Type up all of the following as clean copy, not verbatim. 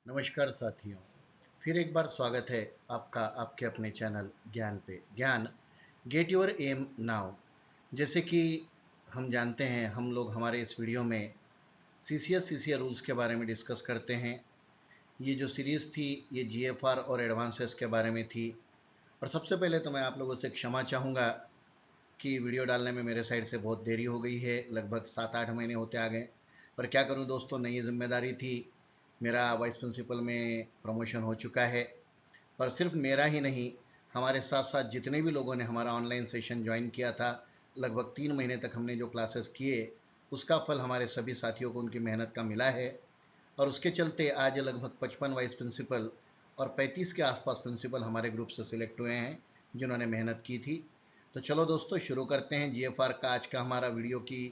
नमस्कार साथियों। फिर एक बार स्वागत है आपका आपके अपने चैनल ज्ञान पे। ज्ञान गेट योर एम नाउ। जैसे कि हम जानते हैं, हम लोग हमारे इस वीडियो में सीसीएस रूल्स के बारे में डिस्कस करते हैं। ये जो सीरीज़ थी ये जीएफआर और एडवांसेस के बारे में थी। और सबसे पहले तो मैं आप लोगों से क्षमा चाहूँगा कि वीडियो डालने में मेरे साइड से बहुत देरी हो गई है। लगभग 7-8 महीने होते आ गए, पर क्या करूं दोस्तों, नई जिम्मेदारी थी। मेरा वाइस प्रिंसिपल में प्रमोशन हो चुका है। और सिर्फ मेरा ही नहीं, हमारे साथ साथ जितने भी लोगों ने हमारा ऑनलाइन सेशन ज्वाइन किया था, लगभग 3 महीने तक हमने जो क्लासेस किए, उसका फल हमारे सभी साथियों को उनकी मेहनत का मिला है। और उसके चलते आज लगभग 55 वाइस प्रिंसिपल और 35 के आसपास प्रिंसिपल हमारे ग्रुप से सिलेक्ट हुए हैं, जिन्होंने मेहनत की थी। तो चलो दोस्तों, शुरू करते हैं जीएफआर का। आज का हमारा वीडियो की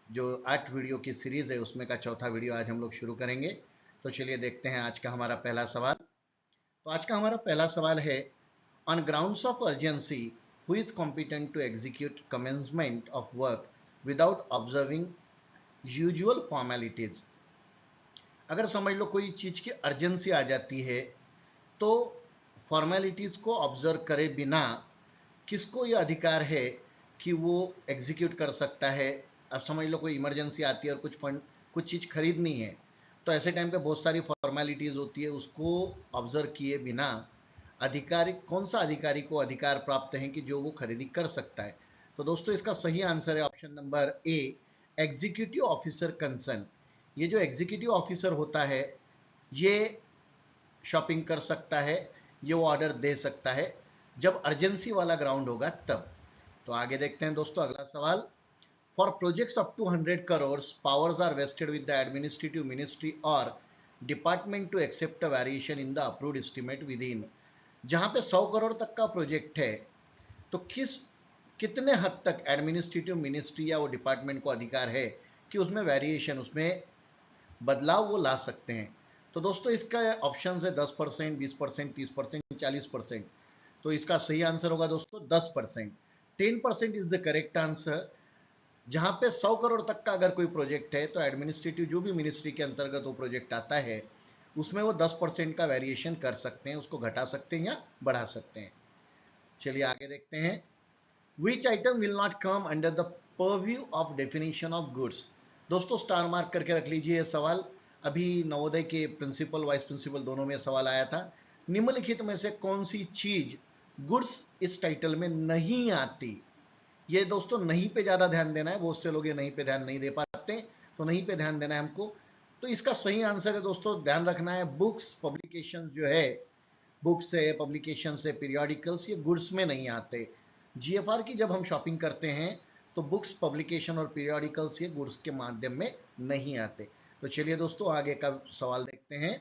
जो 8 वीडियो की सीरीज़ है, उसमें का चौथा वीडियो आज हम लोग शुरू करेंगे। तो चलिए देखते हैं आज का हमारा पहला सवाल। तो आज का हमारा पहला सवाल है, on grounds of urgency who is competent to execute commencement of work without observing usual formalities. अगर समझ लो कोई चीज़ की अर्जेंसी आ जाती है, तो फॉर्मेलिटीज़ को ऑब्जर्व करे बिना किसको ये अधिकार है कि वो एग्जीक्यूट कर सकता है। अब समझ लो कोई इमरजेंसी आती है और कुछ फंड, कुछ चीज़ खरीदनी है, तो ऐसे टाइम पे बहुत सारी फॉर्मेलिटीज़ होती है, उसको ऑब्जर्व किए बिना अधिकारी, कौन सा अधिकारी को अधिकार प्राप्त है कि जो वो खरीदी कर सकता है। तो दोस्तों इसका सही आंसर है option number A, executive officer concern. ये जो एग्जीक्यूटिव ऑफिसर होता है, ये शॉपिंग कर सकता है, ये वो ऑर्डर दे सकता है जब अर्जेंसी वाला ग्राउंड होगा तब। तो आगे देखते हैं दोस्तों अगला सवाल। For projects up to 100 crore, powers are vested with the administrative ministry और department to accept a variation in the approved estimate within. जहां पे 100 करोड़ तक का प्रोजेक्ट है, तो कितने हद तक एडमिनिस्ट्रेटिव मिनिस्ट्री या वो डिपार्टमेंट को अधिकार है कि उसमें वेरिएशन, उसमें बदलाव वो ला सकते हैं। तो दोस्तों इसका ऑप्शन है 10%, 20%, 30%, 40%। तो इसका सही आंसर होगा दोस्तों 10%। 10% इज द करेक्ट आंसर। जहां पे 100 करोड़ तक का अगर कोई प्रोजेक्ट है, तो एडमिनिस्ट्रेटिव जो भी मिनिस्ट्री के अंतर्गत वो प्रोजेक्ट आता है, उसमें वो 10% का वेरिएशन कर सकते हैं, उसको घटा सकते हैं या बढ़ा सकते हैं। चलिए आगे देखते हैं। विच item will not come under the purview of definition of goods. दोस्तों स्टार मार्क करके रख लीजिए ये सवाल। अभी नवोदय के प्रिंसिपल वाइस प्रिंसिपल दोनों में सवाल आया था। निम्नलिखित में से कौन सी चीज गुड्स इस टाइटल में नहीं आती। ये दोस्तों नहीं पे ज्यादा ध्यान देना है, बहुत से लोग ये नहीं पे ध्यान नहीं दे पाते, तो नहीं पे ध्यान देना है हमको। तो इसका सही आंसर है दोस्तों, ध्यान रखना है, बुक्स पब्लिकेशन जो है, बुक्स से, पब्लिकेशन से, पीरियोडिकल्स, ये गुड्स में नहीं आते। जीएफआर की जब हम शॉपिंग करते हैं, तो बुक्स, पब्लिकेशन और पीरियोडिकल्स ये गुड्स के माध्यम में नहीं आते। तो चलिए दोस्तों आगे का सवाल देखते हैं।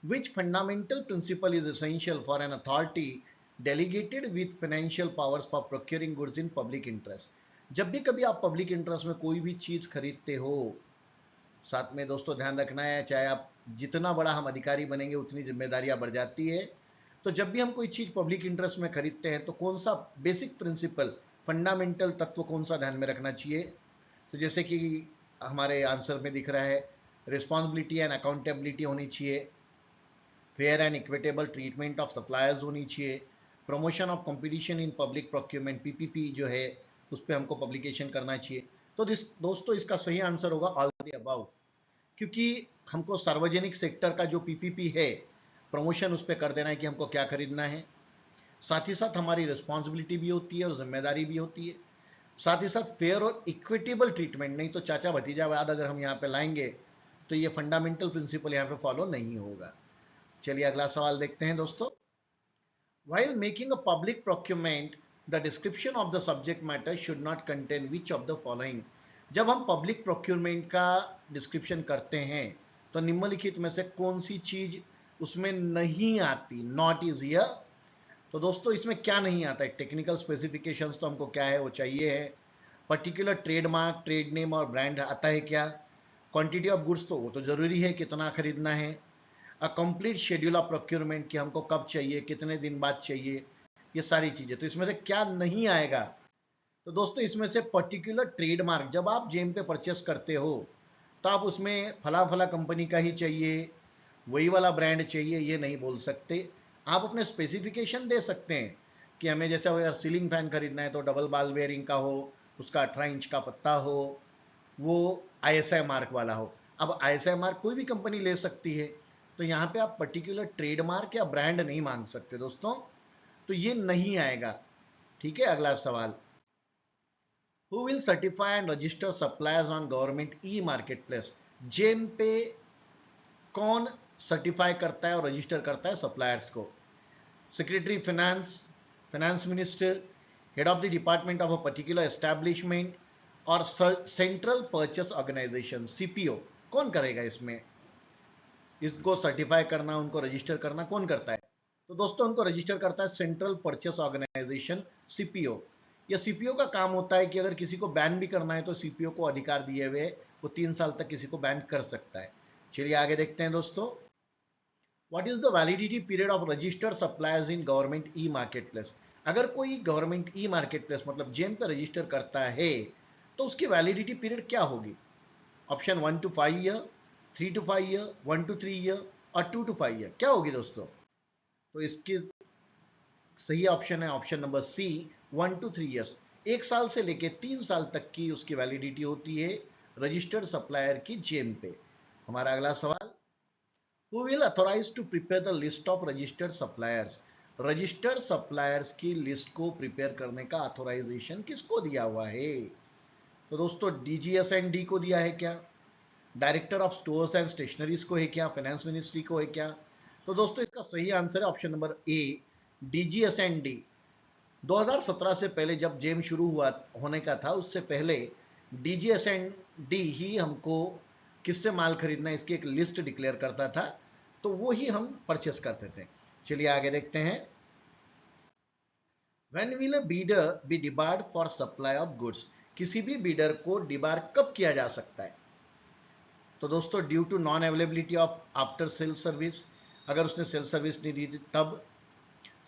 Which fundamental principle is essential for an authority delegated with financial powers for procuring goods in public interest. जब भी कभी आप पब्लिक इंटरेस्ट में कोई भी चीज खरीदते हो, साथ में दोस्तों ध्यान रखना है, चाहे आप जितना बड़ा हम अधिकारी बनेंगे उतनी जिम्मेदारियां बढ़ जाती है। तो जब भी हम कोई चीज पब्लिक इंटरेस्ट में खरीदते हैं, तो कौन सा बेसिक प्रिंसिपल, फंडामेंटल तत्व कौन सा ध्यान में रखना चाहिए। तो जैसे कि हमारे आंसर में दिख रहा है, रिस्पॉन्सिबिलिटी एंड अकाउंटेबिलिटी होनी चाहिए, fair and equitable treatment of suppliers होनी चाहिए, promotion of competition in public procurement, PPP जो है उस पर हमको पब्लिकेशन करना चाहिए। तो दोस्तों इसका सही आंसर होगा ऑल द अबव, क्योंकि हमको सार्वजनिक सेक्टर का जो पीपीपी है, प्रमोशन उस पर कर देना है कि हमको क्या खरीदना है। साथ ही साथ हमारी रिस्पॉन्सिबिलिटी भी होती है और जिम्मेदारी भी होती है। साथ ही साथ फेयर और इक्विटेबल ट्रीटमेंट, नहीं तो चाचा भतीजा वाद अगर हम यहाँ पे लाएंगे, तो ये फंडामेंटल प्रिंसिपल यहाँ पे फॉलो नहीं होगा। चलिए अगला सवाल देखते हैं दोस्तों। While making a public procurement, the description of the subject matter should not contain which of the following। जब हम पब्लिक प्रोक्योरमेंट का डिस्क्रिप्शन करते हैं, तो निम्नलिखित में से कौन सी चीज उसमें नहीं आती, नॉट इज हियर। तो दोस्तों इसमें क्या नहीं आता है, टेक्निकल स्पेसिफिकेशंस तो हमको क्या है वो चाहिए है, पर्टिकुलर ट्रेडमार्क, ट्रेड नेम और ब्रांड आता है क्या, क्वांटिटी ऑफ गुड्स तो वो तो जरूरी है, कितना खरीदना है, a complete schedule of procurement कि हमको कब चाहिए, कितने दिन बाद चाहिए, ये सारी चीजें। तो इसमें से क्या नहीं आएगा। तो दोस्तों इसमें से पर्टिकुलर ट्रेडमार्क, जब आप जेम पे परचेस करते हो, तो आप उसमें फला फला कंपनी का ही चाहिए, वही वाला ब्रांड चाहिए ये नहीं बोल सकते। आप अपने स्पेसिफिकेशन दे सकते हैं कि हमें जैसे अगर सीलिंग फैन खरीदना है तो डबल बॉल बेयरिंग का हो, उसका 18 इंच का पत्ता हो, वो आईएसआई मार्क वाला हो। अब आईएसआई मार्क कोई भी कंपनी ले सकती है, तो यहाँ पे आप पर्टिकुलर ट्रेडमार्क या ब्रांड नहीं मान सकते दोस्तों, तो ये नहीं आएगा। ठीक है, अगला सवाल, who will certify and register suppliers on government e market place? GeM पे कौन सर्टिफाई करता है और रजिस्टर करता है सप्लायर्स को? Secretary finance, finance minister, head of the department of a particular establishment, और सेंट्रल परचेस ऑर्गेनाइजेशन सीपीओ? कौन करेगा इसमें? इसको सर्टिफाई करना, उनको रजिस्टर करना कौन करता है? तो दोस्तों उनको रजिस्टर करता है सेंट्रल परचेस ऑर्गेनाइजेशन सीपीओ। या सीपीओ का काम होता है कि अगर किसी को बैन भी करना है तो सीपीओ को अधिकार दिए हुए वो 3 साल तक किसी को बैन कर सकता है। चलिए आगे देखते हैं दोस्तों, what is the validity period of registered suppliers in government e market place? अगर कोई गवर्नमेंट ई मार्केट प्लेस मतलब जेम पे रजिस्टर करता है तो उसकी वैलिडिटी पीरियड क्या होगी? Option 1 to 5 year, 3 to 5 year, 1 to 3 year और 2 to 5 ईयर क्या होगी दोस्तों? तो इसकी सही ऑप्शन है option number C, 1 to 3 years. 1 साल से लेके 3 साल तक की उसकी वैलिडिटी होती है रजिस्टर्ड सप्लायर की जेम पे। हमारा अगला सवाल, Who will authorize to prepare the list of registered suppliers? Registered suppliers की लिस्ट को प्रिपेयर करने का ऑथोराइजेशन किसको दिया हुआ है? तो दोस्तों DGS&D को दिया है क्या? Director of stores and stationeries को है क्या? फाइनेंस मिनिस्ट्री को है क्या? तो दोस्तों इसका सही आंसर है ऑप्शन नंबर ए, DGS&D। 2017 से पहले जब जेम शुरू हुआ होने का था उससे पहले DGS&D ही हमको किससे माल खरीदना है इसकी एक लिस्ट डिक्लेयर करता था, तो वो ही हम परचेस करते थे। चलिए आगे देखते हैं, When will a bidder be debarred for supply of goods? किसी भी बीडर को डिबार कब किया जा सकता है? तो दोस्तों due to non availability of after sale service, अगर उसने सेल सर्विस नहीं दी तब,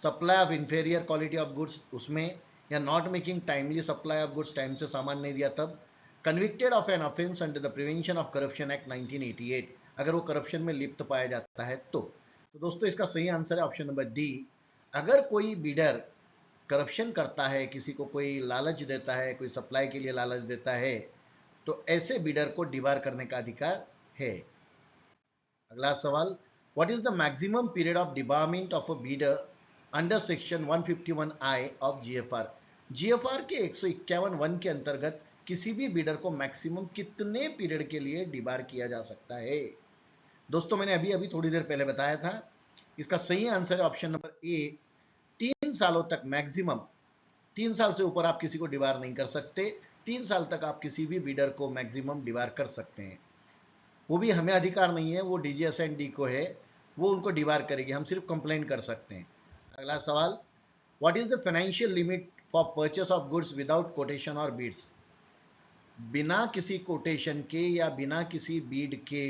supply of inferior quality of goods उसमें, या not making timely supply of goods, time से सामान नहीं दिया तब, convicted of an offence under the prevention of corruption act 1988, अगर वो करप्शन में लिप्त पाया जाता है तो दोस्तों इसका सही आंसर है ऑप्शन नंबर डी। अगर कोई बीडर करप्शन करता है, किसी को कोई लालच देता है, कोई सप्लाई के लिए लालच देता है, तो ऐसे बीडर को डिबार करने का अधिकार है। अगला सवाल, what is the maximum period of debarment of a bidder under section 151I of GFR? GFR के 151(1) के अंतर्गत किसी भी बीडर को मैक्सिमम कितने पीरियड के लिए डिबार किया जा सकता है? दोस्तों मैंने अभी अभी थोड़ी देर पहले बताया था, इसका सही आंसर है ऑप्शन नंबर ए, 3 सालों तक मैक्सिमम। 3 साल से ऊपर आप किसी को डिबार नहीं कर सकते, 3 साल तक आप किसी भी बीडर को मैक्सिमम डिबार कर सकते हैं। वो भी हमें अधिकार नहीं है, वो DGS&D को है, वो उनको डिबार करेगी, हम सिर्फ कंप्लेन कर सकते हैं। अगला सवाल, what is the financial limit for purchase of goods without quotation और बीड्स? बिना किसी कोटेशन के या बिना किसी बीड के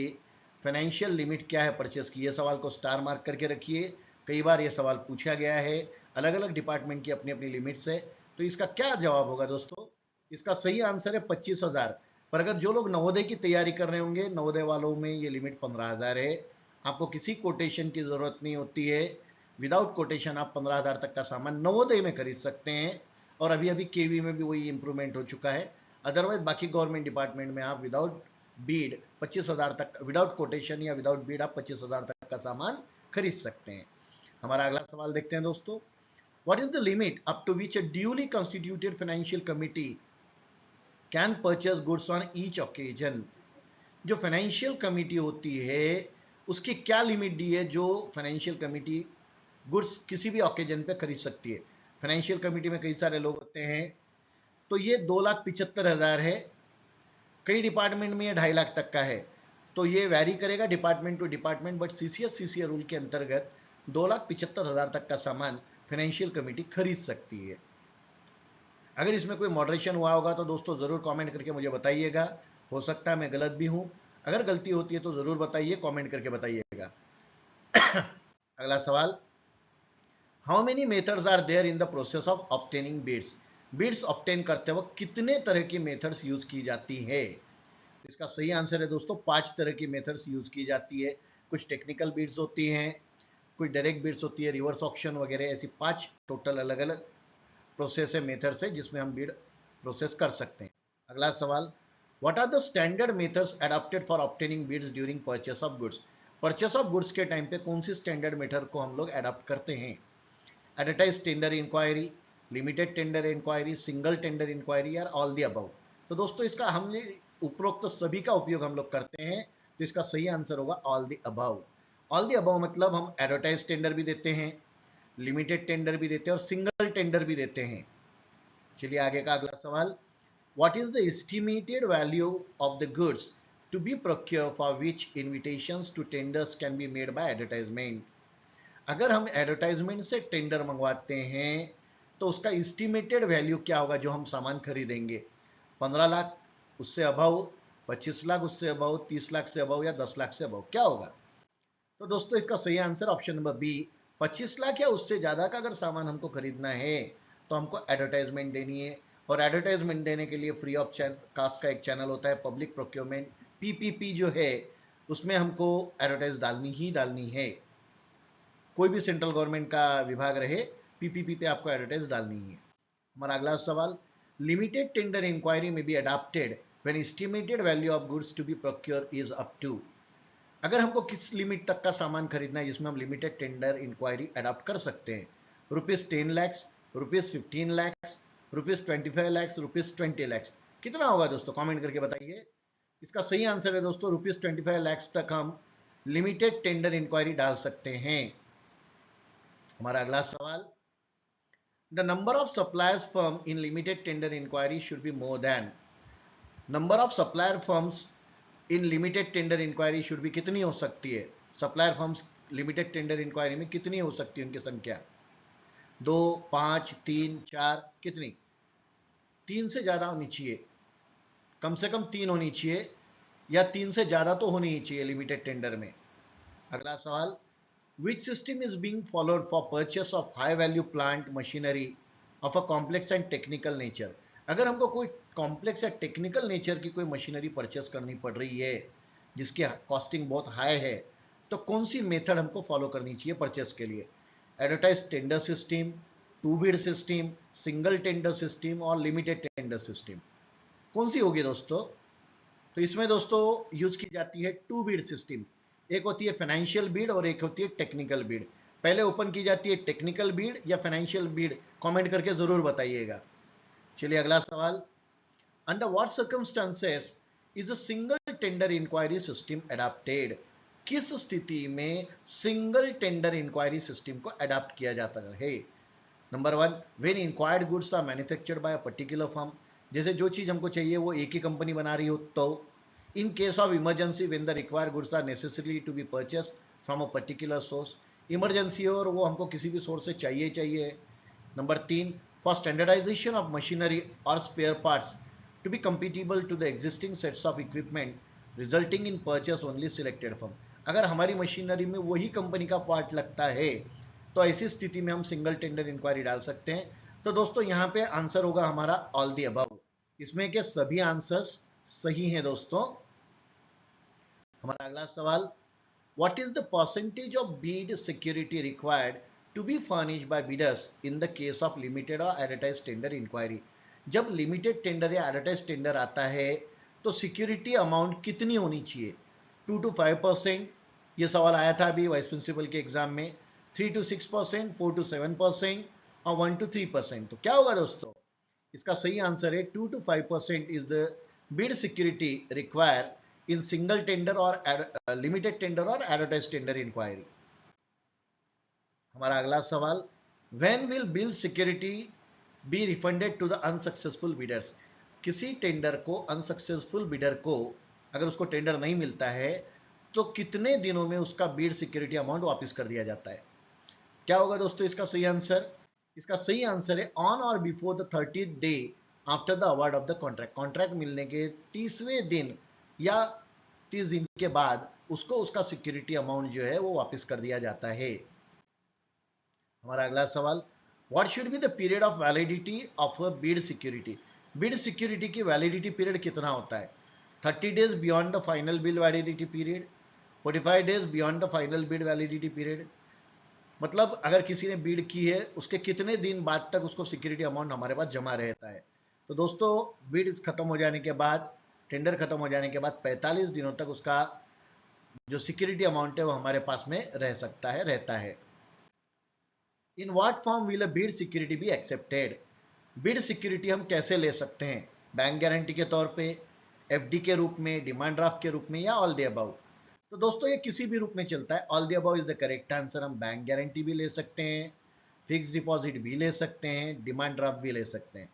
फाइनेंशियल लिमिट क्या है परचेस की? ये सवाल को स्टार मार्क करके रखिए, कई बार ये सवाल पूछा गया है, अलग अलग डिपार्टमेंट की अपनी अपनी लिमिट्स है। तो इसका क्या जवाब होगा दोस्तों? इसका सही आंसर है 25,000। पर अगर जो लोग नवोदय की तैयारी कर रहे होंगे, नवोदय वालों में ये लिमिट 15,000 है, आपको किसी कोटेशन की जरूरत नहीं होती है, विदाउट कोटेशन आप 15,000 तक का सामान नवोदय में खरीद सकते हैं, और अभी अभी केवी में भी वही इंप्रूवमेंट हो चुका है। अदरवाइज बाकी गवर्नमेंट डिपार्टमेंट में आप विदाउट बीड 25,000 तक, विदाउट कोटेशन या विदाउट बीड आप 25,000 तक का सामान खरीद सकते हैं। हमारा अगला सवाल देखते हैं दोस्तों, what is the limit up to which a duly constituted financial committee can purchase goods on each occasion? जो फाइनेंशियल कमिटी होती है उसकी क्या लिमिट दी है जो फाइनेंशियल कमिटी गुड्स किसी भी ओकेजन पे खरीद सकती है? फाइनेंशियल कमिटी में कई सारे लोग होते हैं, तो ये 2,75,000 है, कई डिपार्टमेंट में ये 2.5 लाख तक का है, तो ये वैरी करेगा department to department, but CCS rule के अंतर्गत 2,75,000 तक का सामान फाइनेंशियल कमिटी खरीद सकती है। अगर इसमें कोई मॉडरेशन हुआ होगा तो दोस्तों ज़रूर कमेंट करके मुझे बताइएगा, हो सकता है मैं गलत भी हूँ, अगर गलती होती है तो ज़रूर बताइए, कमेंट करके बताइएगा। अगला सवाल, how many methods are there in the process of obtaining bids? Bids obtain करते वक्त कितने तरह की मेथड्स यूज की जाती है? इसका सही आंसर है दोस्तों 5 तरह की मेथड्स यूज की जाती है। कुछ टेक्निकल बिड्स होती हैं, कुछ डायरेक्ट बिड्स होती है, रिवर्स ऑक्शन वगैरह, ऐसी 5 टोटल अलग अलग प्रोसेस है, मेथड्स है जिसमें हम बिड प्रोसेस कर सकते हैं। अगला सवाल, what are the standard methods adopted for obtaining bids during purchase of goods? Purchase of goods के टाइम पे कौन सी स्टैंडर्ड मेथड को हम लोग अडॉप्ट करते हैं? Advertise tender inquiry, limited tender inquiry, single tender inquiry या ऑल द अबव? तो दोस्तों इसका हम उपरोक्त सभी का उपयोग हम लोग करते हैं, तो इसका सही आंसर होगा all the above. All the above मतलब हम एडवर्टाइज टेंडर भी देते हैं, लिमिटेड टेंडर भी देते हैं और सिंगल टेंडर भी देते हैं। चलिए आगे का अगला सवाल, what is the estimated value of the goods to be procure for which invitations to tenders can be made by advertisement? अगर हम एडवर्टाइजमेंट से टेंडर मंगवाते हैं तो उसका एस्टिमेटेड वैल्यू क्या होगा जो हम सामान खरीदेंगे? 15 लाख उससे अभाव, 25 लाख उससे अभाव, 30 लाख से अभाव या 10 लाख से अभाव, क्या होगा? तो दोस्तों इसका सही answer option number B, 25 lakh या उससे ज्यादा का अगर सामान हमको खरीदना है तो हमको एडवर्टाइजमेंट देनी है। और एडवर्टाइजमेंट देने के लिए फ्री ऑफ कास्ट का एक चैनल होता है, पब्लिक प्रोक्योरमेंट, पीपीपी जो है, उसमें हमको एडवर्टाइज डालनी ही डालनी है। कोई भी सेंट्रल गवर्नमेंट का विभाग रहे, पीपीपी पे आपको एडवर्टाइज डालनी है। हमारा अगला सवाल, लिमिटेड टेंडर इंक्वायरी में be adopted when estimated value of goods to be procure is up to? अगर हमको किस लिमिट तक का सामान खरीदना है जिसमें हम लिमिटेड टेंडर इंक्वायरी अडॉप्ट कर सकते हैं? ₹10 lakhs, ₹15 lakhs, ₹25 lakhs, ₹20 lakhs, कितना होगा दोस्तों? कमेंट करके बताइए। इसका सही आंसर है दोस्तों ₹25 lakhs तक हम लिमिटेड टेंडर इंक्वायरी डाल सकते हैं। हमारा अगला सवाल, the number of suppliers firm in limited tender inquiry should be more than? Number of supplier firms in limited tender inquiry should be कितनी हो सकती है? Supplier firms limited tender inquiry में कितनी हो सकती है उनकी संख्या? 2, 5, 3, 4, कितनी? 3 से ज्यादा होनी चाहिए, कम से कम 3 होनी चाहिए, या 3 से ज्यादा तो होनी ही चाहिए लिमिटेड टेंडर में। अगला सवाल, which system is being followed for purchase of high value plant machinery of a complex and technical nature? अगर हमको कोई कॉम्प्लेक्स या टेक्निकल नेचर की कोई मशीनरी परचेस करनी पड़ रही है जिसकी कॉस्टिंग बहुत हाई है, तो कौन सी मेथड हमको फॉलो करनी चाहिए परचेस के लिए? Advertise tender system, two bid system, single tender system और लिमिटेड टेंडर सिस्टम, कौन सी होगी दोस्तों? तो इसमें दोस्तों यूज की जाती है टू बिड सिस्टम। एक होती है फाइनेंशियल बीड और एक होती है टेक्निकल बीड। पहले ओपन की जाती है टेक्निकल बीड या फाइनेंशियल बीड, कमेंट करके जरूर बताइएगा। चलिए अगला सवाल, under what circumstances is a single tender inquiry system adopted? किस स्थिति में सिंगल टेंडर इंक्वायरी सिस्टम को अडॉप्ट किया जाता है? Number 1, when inquired goods are manufactured by a particular firm, जैसे जो चीज हमको चाहिए वो एक ही कंपनी बना रही हो तो। In case of emergency, when the required goods are necessary to be purchased from a particular source, emergency हो और वो हमको किसी भी सोर्स से चाहिए। Number 3, for standardization of machinery or spare parts to be compatible to the existing sets of equipment resulting in purchase only selected firm, अगर हमारी मशीनरी में वही कंपनी का पार्ट लगता है तो ऐसी स्थिति में हम सिंगल टेंडर इंक्वायरी डाल सकते हैं। तो दोस्तों यहाँ पे आंसर होगा हमारा ऑल द अबव। इसमें के सभी आंसर्स सही हैं दोस्तों। हमारा अगला सवाल, what is the percentage of bid security required to be furnished by bidders in the case of limited और एडवर्टाइज टेंडर इंक्वायरी? जब लिमिटेड टेंडर या एडवर्टाइज टेंडर आता है तो सिक्योरिटी अमाउंट कितनी होनी चाहिए? 2 to 5%, ये सवाल आया था अभी वाइस प्रिंसिपल के एग्जाम में। 3 to 6%, 4 to 7% और 1 to 3%। तो क्या होगा दोस्तों? इसका सही आंसर है 2 to 5% is the bid security require in single tender or limited tender or advertised tender inquiry। हमारा अगला सवाल, when will bill security be refunded to the unsuccessful bidders? किसी टेंडर को अनसक्सेसफुल बिडर को अगर उसको टेंडर नहीं मिलता है तो कितने दिनों में उसका बिड सिक्योरिटी अमाउंट वापस कर दिया जाता है? क्या होगा दोस्तों इसका सही आंसर? इसका सही आंसर है ऑन और before the 30th day after the award of the contract. Contract मिलने के 30वें दिन या 30 दिन के बाद उसको उसका सिक्योरिटी अमाउंट जो है वो वापस कर दिया जाता है। हमारा अगला सवाल, what should be the period of validity of a bid security? Bid security की वैलिडिटी पीरियड कितना होता है? 30 days beyond the final bill validity period, 45 days beyond the final bid validity period, मतलब अगर किसी ने बीड की है उसके कितने दिन बाद तक उसको सिक्योरिटी अमाउंट हमारे पास जमा रहता है। तो दोस्तों बीड खत्म हो जाने के बाद, टेंडर खत्म हो जाने के बाद 45 दिनों तक उसका जो सिक्योरिटी अमाउंट है वो हमारे पास में रह सकता है, रहता है। In what form will a Beed security be accepted, Beed security हम कैसे ले सकते हैं, बैंक गारंटी के तौर पे, एफडी के रूप में, डिमांड ड्राफ्ट के रूप में, या ऑल द अबव। तो दोस्तों ये किसी भी रूप में चलता है, all the above is the correct answer. हम बैंक गारंटी भी ले सकते हैं, फिक्स डिपॉजिट भी ले सकते हैं, डिमांड ड्राफ्ट भी ले सकते हैं।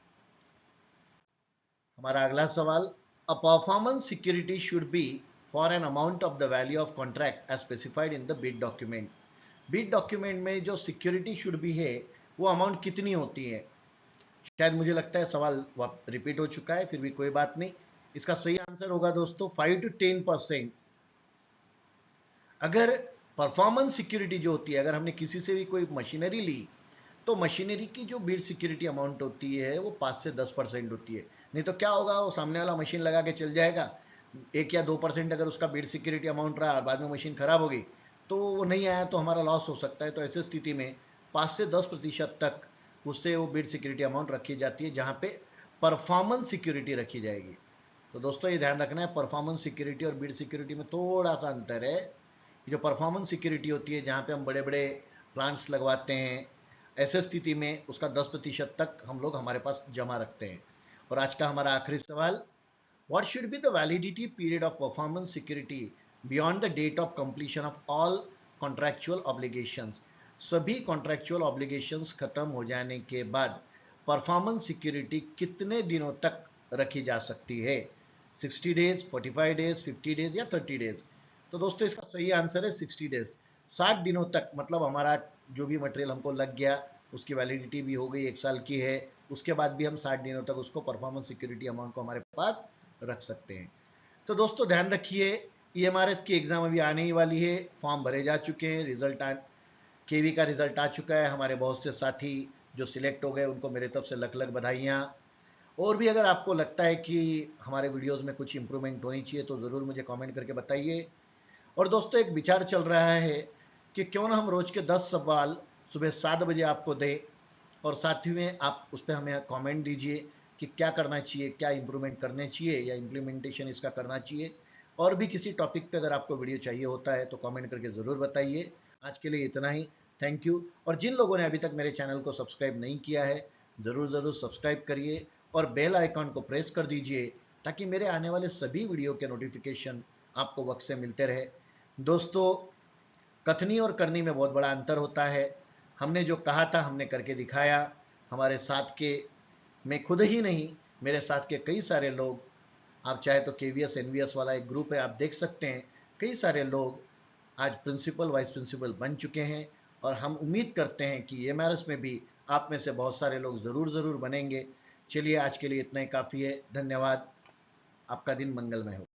हमारा अगला सवाल, a performance security should be for an amount of the value of contract as specified in the bid document, bid document में जो सिक्योरिटी शुड बी है वो अमाउंट कितनी होती है। शायद मुझे लगता है सवाल रिपीट हो चुका है, फिर भी कोई बात नहीं। इसका सही आंसर होगा दोस्तों 5 to 10%। अगर परफॉर्मेंस सिक्योरिटी जो होती है, अगर हमने किसी से भी कोई मशीनरी ली तो मशीनरी की जो बिड सिक्योरिटी अमाउंट होती है वो 5 से 10% होती है। नहीं तो क्या होगा, वो सामने वाला मशीन लगा के चल जाएगा, 1 या 2% अगर उसका बिड सिक्योरिटी अमाउंट रहा और बाद में मशीन खराब हो गई तो वो नहीं आया तो हमारा लॉस हो सकता है। तो ऐसी स्थिति में 5 से 10% तक उससे वो बिड सिक्योरिटी अमाउंट रखी जाती है, जहाँ पे परफॉर्मेंस सिक्योरिटी रखी जाएगी। तो दोस्तों ये ध्यान रखना है, परफॉर्मेंस सिक्योरिटी और बिड सिक्योरिटी में थोड़ा सा अंतर है। जो परफॉर्मेंस सिक्योरिटी होती है, जहाँ पे हम बड़े बड़े प्लांट्स लगवाते हैं, ऐसे स्थिति में उसका 10% तक हम लोग हमारे पास जमा रखते हैं। और आज का हमारा आखिरी सवाल, what should be the validity period of performance security beyond the date of completion of all contractual obligations, सभी कॉन्ट्रैक्चुअल ऑब्लिगेशंस खत्म हो जाने के बाद परफॉर्मेंस सिक्योरिटी कितने दिनों तक रखी जा सकती है, 60 डेज, 45 डेज, 50 डेज या 30 डेज। तो दोस्तों इसका सही आंसर है 60 डेज, 60 दिनों तक। मतलब हमारा जो भी मटेरियल हमको लग गया उसकी वैलिडिटी भी हो गई, 1 साल की है, उसके बाद भी हम 60 दिनों तक उसको परफॉर्मेंस सिक्योरिटी अमाउंट को हमारे पास रख सकते हैं। तो दोस्तों ध्यान रखिए, ईएमआरएस की एग्जाम अभी आने ही वाली है, फॉर्म भरे जा चुके हैं, रिजल्ट केवी का रिजल्ट आ चुका है। हमारे बहुत से साथी जो सिलेक्ट हो गए उनको मेरे तरफ से लख लख बधाइयाँ। और भी अगर आपको लगता है कि हमारे वीडियोस में कुछ इंप्रूवमेंट होनी चाहिए तो ज़रूर मुझे कमेंट करके बताइए। और दोस्तों एक विचार चल रहा है कि क्यों ना हम रोज के 10 सवाल सुबह 7 बजे आपको दें, और साथ ही में आप उस पर हमें कमेंट दीजिए कि क्या करना चाहिए, क्या इंप्रूवमेंट करने चाहिए या इम्प्लीमेंटेशन इसका करना चाहिए। और भी किसी टॉपिक पे अगर आपको वीडियो चाहिए होता है तो कमेंट करके ज़रूर बताइए। आज के लिए इतना ही, थैंक यू। और जिन लोगों ने अभी तक मेरे चैनल को सब्सक्राइब नहीं किया है ज़रूर ज़रूर सब्सक्राइब करिए और बेल आइकॉन को प्रेस कर दीजिए ताकि मेरे आने वाले सभी वीडियो के नोटिफिकेशन आपको वक्त से मिलते रहे। दोस्तों कथनी और करनी में बहुत बड़ा अंतर होता है। हमने जो कहा था हमने करके दिखाया। हमारे साथ के, मैं खुद ही नहीं, मेरे साथ के कई सारे लोग, आप चाहे तो केवीएस एनवीएस वाला एक ग्रुप है, आप देख सकते हैं कई सारे लोग आज प्रिंसिपल वाइस प्रिंसिपल बन चुके हैं। और हम उम्मीद करते हैं कि एमआरएस में भी आप में से बहुत सारे लोग ज़रूर ज़रूर बनेंगे। चलिए आज के लिए इतना ही काफ़ी है, धन्यवाद। आपका दिन मंगलमय हो।